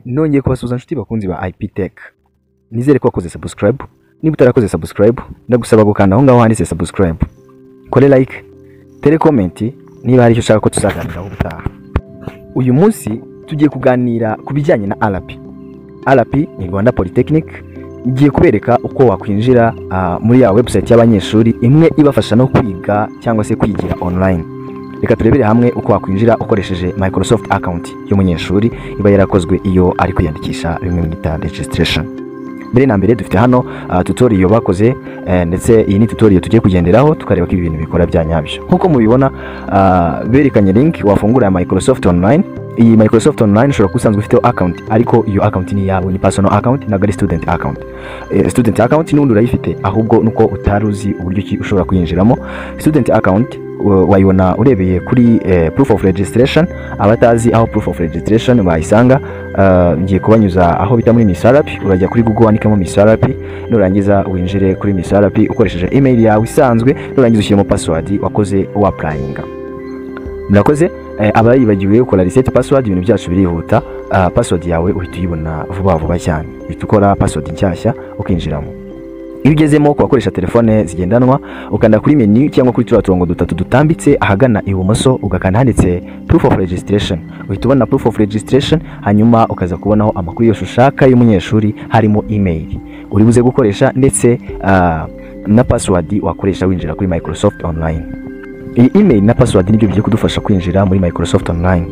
Nongeye kubasuhuza inshuti bakunzi ba IP Tech. Nizere ko wakoze subscribe. Niba utarakoze subscribe, ndagusaba gukanda aho ngaho handitse subscribe. Kore like, tere comment niba hari icyo ushaka ko tuzaganiraho ubutaha. Uyu munsi tugiye kuganira ku bijyanye na RP. RP ni Rwanda Polytechnic. Ngiye kubereka uko wakwinjira muri ya website y'abanyeshuri imwe ibafasha no kwiga cyangwa se kwigira online. Reka turebere hamwe uko wakwinjira ukoresheje Microsoft account y'umunyeshuri iba yarakozwe iyo ari kwiyandikisha bimwe bita registration. Mbere na mbere dufite hano tutorial bakoze ndetse iyi ni tutorial tugiye kugenderaho tukareba ko ibintu bikora byanyabyo. Nkuko mubibona berekanye link wafungura ya Microsoft Online. Iyi Microsoft Online ushobora kusanzwe ufite account ariko iyo account ni yawe, ni personal account na student account. Student account ni urayifite ahubwo nuko utaruzi uburyo ki ushobora kuyinjiramo. Student account wayibona urebeye kuri proof of registration. Abatazi aho proof of registration bayisanga, ngiye kubanyuza aho bita muri MISRP. Urajya kuri Google wandikamo MISRP, nurangiza winjire kuri MISRP ukoresheje email yawe isanzwe, nurangiza ushyiremo password wakoze applying. Murakoze. Abayibagiwe ukora reset password, ibintu byacu birihuta. Password yawe uhita uyibona vuba cyane. Uhita ukora password nshyashya ukinjiramo. Iyo ugezemo kwakoresha telefone zigendanwa, ukanda kuri menu cyangwa kuri turongo dutatu dutambitse ahagana ibumoso, ugakanda handitse proof of registration. Uhita ubona proof of registration, hanyuma ukaza kubonaho amakuru yose ushaka y'umunyeshuri, harimo email uri buze gukoresha ndetse na password wakoresha winjira kuri Microsoft Online. Iyi email na password nibyo bigiye kudufasha kwinjira muri Microsoft Online.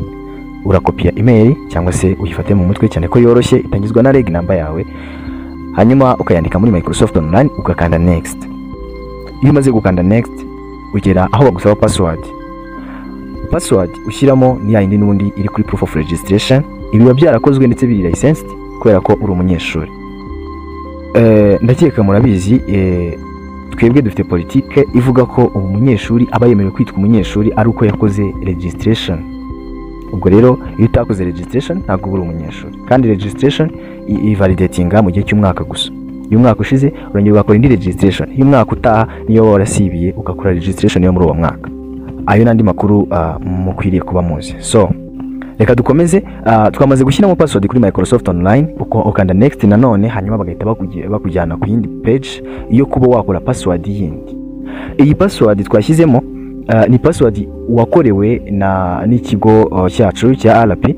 Urakopia email cyangwa se uyifate mu mutwe cyane ko yoroshye, itangizwa na reg number yawe, hanyuma ukayandika muri Microsoft Online ugakanda next. Iyo umaze gukanda next ugera aho bagusaba password. Password ushyiramo ni yindi n'ubundi iri kuri proof of registration. Ibi biba byarakozwe ndetse biri licensed kubera ko uri umunyeshuri. Ndakeka murabizi twebwe dufite politike ivuga ko umunyeshuri aba yemerewe kwitwa umunyeshuri ari uko yakoze registration. Ubwo rero iyo utakoze registration ntabwo uri umunyeshuri, kandi registration ivalidatinga mu gihe cy'umwaka gusa. Iyo umwaka ushize urongera ugakora indi registration, iyo umwaka utaha niyo warasibiye ugakora registration yo muri uwo mwaka. Ayo nandi makuru mukwiriye kuba muzi. So reka dukomeze. Twamaze gushyiramo password kuri Microsoft Online, uko ukanda next nanone, hanyuma bagahita bakujyana ku yindi page iyo kuba wakora password yindi. Iyi password twashyizemo ni password wakorewe n'ikigo cyacu cya RP,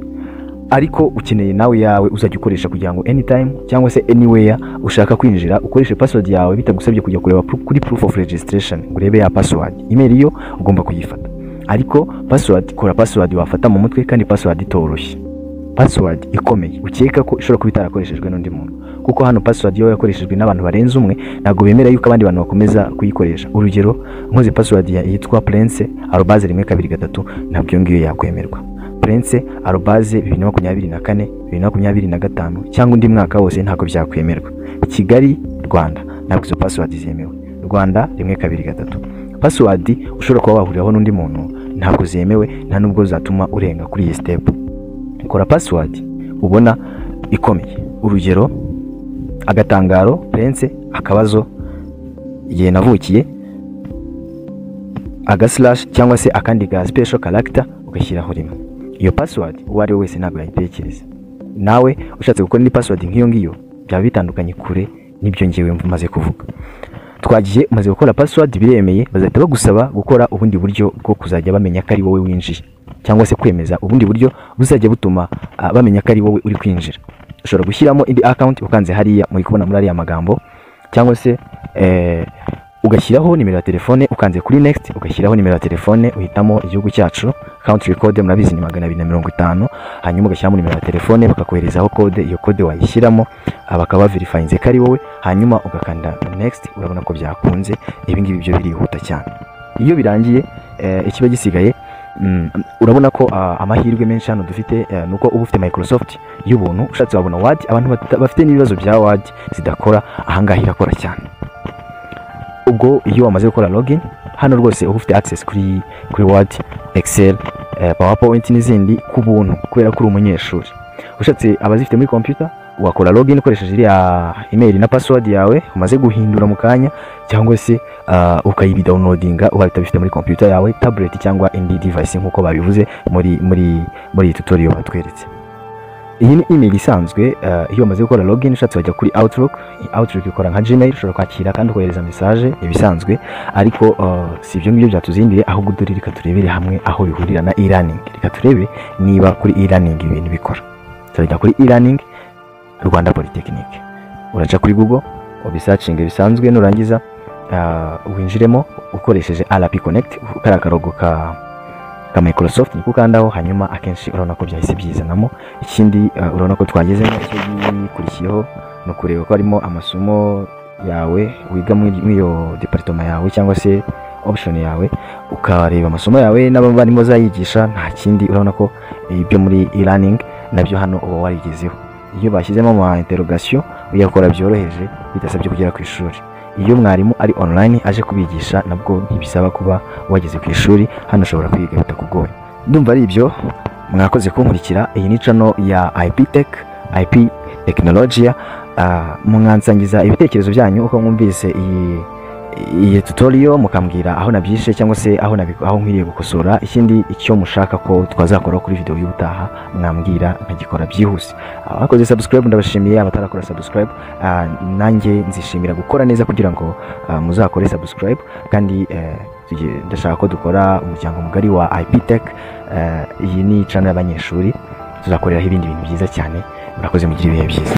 ariko ukeneye nawe yawe uzajya ukoresha kugira ngo anytime cyangwa se anywhere ushaka kwinjira ukoreshe password yawe bitagusabye kujya kureba kuri proof of registration urebe ya password. Email yo ugomba kuyifata, ariko password kora password wafata mu mutwe kandi password itoroshye, password ikomeye ukeka ko ishobora kuba itarakoreshejwe n'undi muntu, kuko hano password yo yakoreshejwe n'abantu barenze umwe, ntago bemera yuko abandi bantu bakomeza kuyikoresha. Urugero nkoze password yitwa prince@123 ntabwo iyo ngiyo yakwemerwa. prince@2024 2025 cyangwa undi mwaka wose ntago byakwemerwa. Kigali Rwanda ntabwo izo password zemewe. Rwanda 123 password ushobora kuba wahuriraho n'undi muntu ntabwo zemewe, nta nubwo zatuma urenga kuri iyi step. Kora password ubona ikomeye. Urugero agatangaro prince akabazo igihe navukiye / cyangwa se akandi ga special character ugashyiraho rimwe. Iyo password uwari wese ntabwo yayitekereza. Nawe ushatse gukora ni password nk'iyo ngiyo byaba bitandukanye kure nibyo ngewe maze kuvuga. Twagiye umaze gukora password biremeye, bazahita bagusaba gukora ubundi buryo bwo kuzajya bamenya ko ari wowe winjiye, cyangwa se kwemeza ubundi buryo buzajya butuma bamenya ko ari wowe uri kwinjira. Ushobora gushyiramo indi account ukanze hariya muri kubona muri ariya magambo, cyangwa se ugashyiraho nimero ya telefone, ukanze kuri next ugashyiraho nimero ya telefone, uhitamo igihugu cyacu, country code murabizi ni 250, hanyuma ugashyiramo nimero ya telefone bakakoherezaho code. Iyo code wayishyiramo bakaba verifyinze ko ari wowe, hanyuma ugakanda next. Urabona ko byakunze. Ibi ngibi byo birihuta cyane. Iyo birangiye ikiba gisigaye urabona ko amahirwe menshi hano dufite nuko uba ufite Microsoft y'ubuntu. Ushatse wabona Word, abantu bafite n'ibibazo bya Word zidakora ahangaha irakora cyane. Ubwo iyo wamaze gukora login hano rwose uba ufite access kuri Word, Excel, PowerPoint n'izindi ku buntu kubera ko uri umunyeshuri. Ushatse abazifite muri computer wakora login ukoresheje iriya email na password yawe umaze guhindura mu kanya, cyangwa se ukayibi downloadinga ubahita bifite muri computer yawe, tablet cyangwa indi device nkuko babivuze muri tutorial batweretse. iyi ni email isanzwe. Iyo umaze gukora login ushatse wajya kuri Outlook ikora nka Gmail, ushobora kwakira kandi kohereza message ibisanzwe, ariko si ibyo ngibyo byatuzindiye, ahubwo dore reka turebere hamwe aho bihurira na e-learning. Reka turebe niba kuri e-learning ibintu bikora. Turajya kuri e-learning Rwanda Polytechnic, uraca kuri Google ubisearching bisanzwe, nurangiza winjiremo ukoresheje RP Connect, karakarogo ka Microsoft niko kandaho, hanyuma akenshi urabona ko byahise byizanamo. Ikindi urabona ko twagezemo icyo gikurikiyeho no kureba ko harimo amasomo yawe wiga muri iyo department yawe cyangwa se option yawe, ukareba amasomo yawe n'abarimu zayigisha. Nta kindi, urabona ko ibyo muri e-learning nabyo hano uba warigezeho. Iyo bashyizemo ama interrogation uyakora byoroheje bidasabye kugera ku ishuri. Iyo mwarimu ari online aje kubigisha nabwo ntibisaba kuba wageze ku ishuri, hano ushobora kwiga bitakugoye. Ndumva ari ibyo, mwakoze kunkurikira. Iyi ni channel ya IP Technology. Mwansangiza ibitekerezo byanyu uko mwumvise iyi tutorial, mukambwira aho nabyishe cyangwa se aho nkwiriye gukosora. Ikindi icyo mushaka ko twazakora kuri video y'ubutaha mwambwira nkagikora byihuse. Abakoze subscribe ndabashimiye, abatarakora subscribe nanjye nzishimira gukora neza kugira ngo muzakore subscribe. Kandi ndashaka ko dukora umuryango mugari wa IP Tech. Iyi ni channel y'abanyeshuri, tuzakoreraho ibindi bintu byiza cyane. Murakoze, mugire ibihe byiza.